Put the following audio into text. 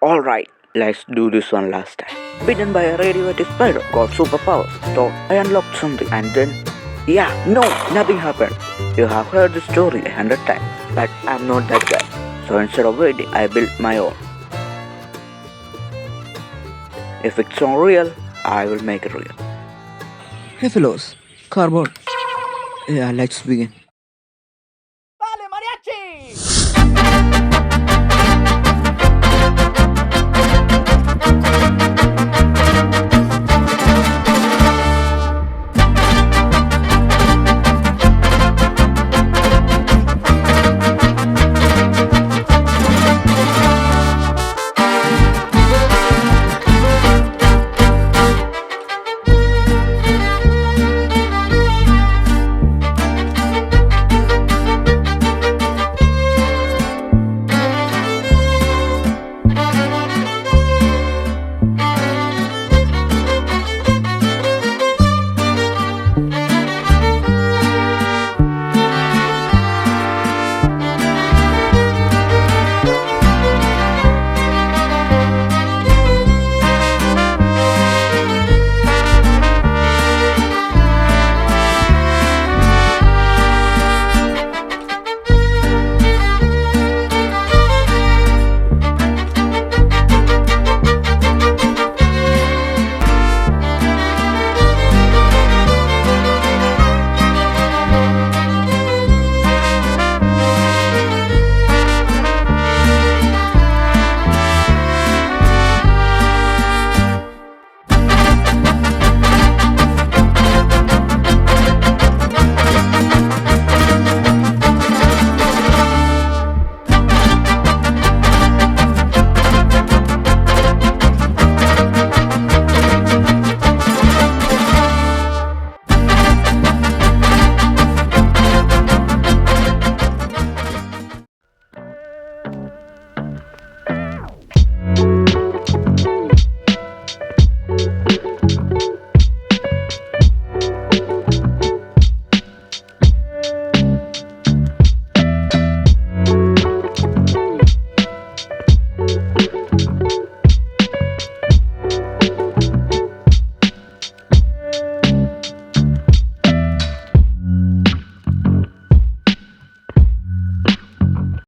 Alright, let's do this one last time. Bitten by a radioactive spider, got superpowers, thought I unlocked something, and then. Yeah, no, nothing happened. You have heard the story 100 times, but I'm not that guy. So instead of waiting, I built my own. If it's not real, I will make it real. Hey fellows, Cardboard. Yeah, let's begin.